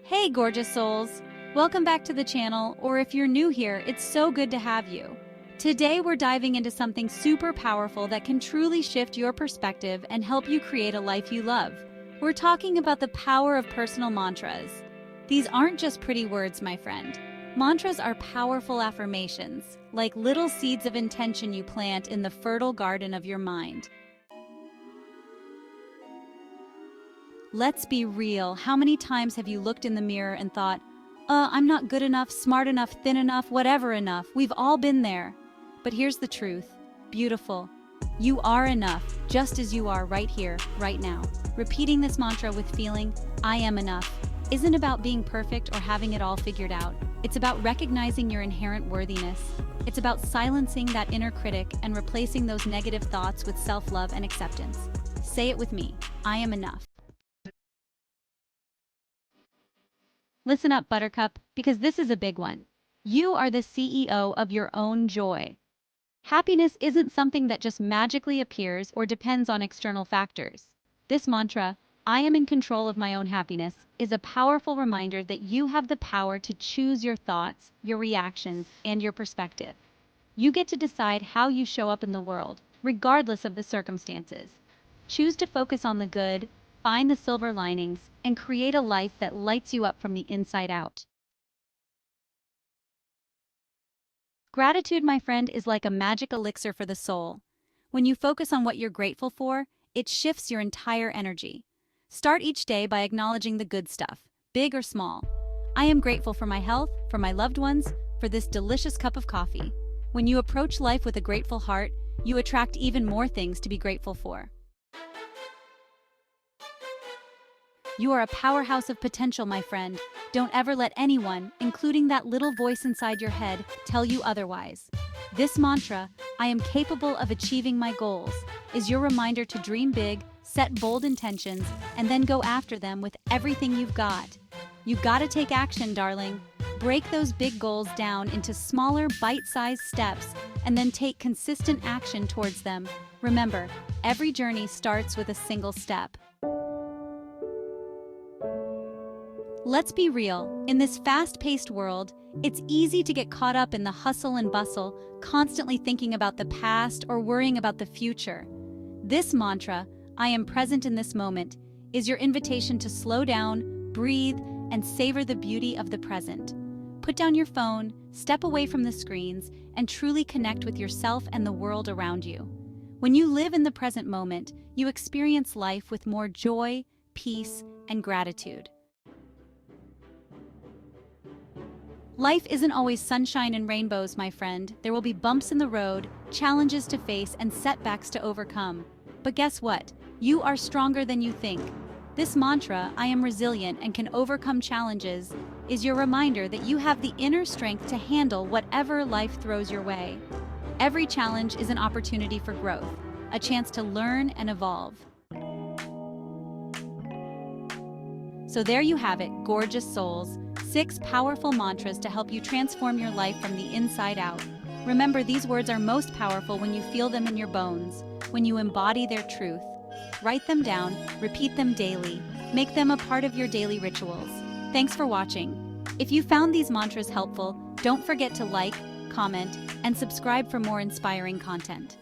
Hey gorgeous souls! Welcome back to the channel, or if you're new here, it's so good to have you. Today we're diving into something super powerful that can truly shift your perspective and help you create a life you love. We're talking about the power of personal mantras. These aren't just pretty words, my friend. Mantras are powerful affirmations, like little seeds of intention you plant in the fertile garden of your mind. Let's be real. How many times have you looked in the mirror and thought, I'm not good enough, smart enough, thin enough, whatever enough. We've all been there. But here's the truth. Beautiful. You are enough, just as you are right here, right now. Repeating this mantra with feeling, I am enough, isn't about being perfect or having it all figured out. It's about recognizing your inherent worthiness. It's about silencing that inner critic and replacing those negative thoughts with self-love and acceptance. Say it with me. I am enough. Listen up, Buttercup, because this is a big one. You are the CEO of your own joy. Happiness isn't something that just magically appears or depends on external factors. This mantra, I am in control of my own happiness, is a powerful reminder that you have the power to choose your thoughts, your reactions, and your perspective. You get to decide how you show up in the world, regardless of the circumstances. Choose to focus on the good, find the silver linings, and create a life that lights you up from the inside out. Gratitude, my friend, is like a magic elixir for the soul. When you focus on what you're grateful for, it shifts your entire energy. Start each day by acknowledging the good stuff, big or small. I am grateful for my health, for my loved ones, for this delicious cup of coffee. When you approach life with a grateful heart, you attract even more things to be grateful for. You are a powerhouse of potential, my friend. Don't ever let anyone, including that little voice inside your head, tell you otherwise. This mantra, I am capable of achieving my goals, is your reminder to dream big, set bold intentions, and then go after them with everything you've got. You've got to take action, darling. Break those big goals down into smaller, bite-sized steps, and then take consistent action towards them. Remember, every journey starts with a single step. Let's be real. In this fast-paced world, it's easy to get caught up in the hustle and bustle, constantly thinking about the past or worrying about the future. This mantra, I am present in this moment, is your invitation to slow down, breathe, and savor the beauty of the present. Put down your phone, step away from the screens, and truly connect with yourself and the world around you. When you live in the present moment, you experience life with more joy, peace, and gratitude. Life isn't always sunshine and rainbows, my friend. There will be bumps in the road, challenges to face, and setbacks to overcome. But guess what? You are stronger than you think. This mantra, I am resilient and can overcome challenges, is your reminder that you have the inner strength to handle whatever life throws your way. Every challenge is an opportunity for growth, a chance to learn and evolve. So there you have it, gorgeous souls. 6 powerful mantras to help you transform your life from the inside out. Remember, these words are most powerful when you feel them in your bones, when you embody their truth. Write them down, repeat them daily, make them a part of your daily rituals. Thanks for watching. If you found these mantras helpful, don't forget to like, comment, and subscribe for more inspiring content.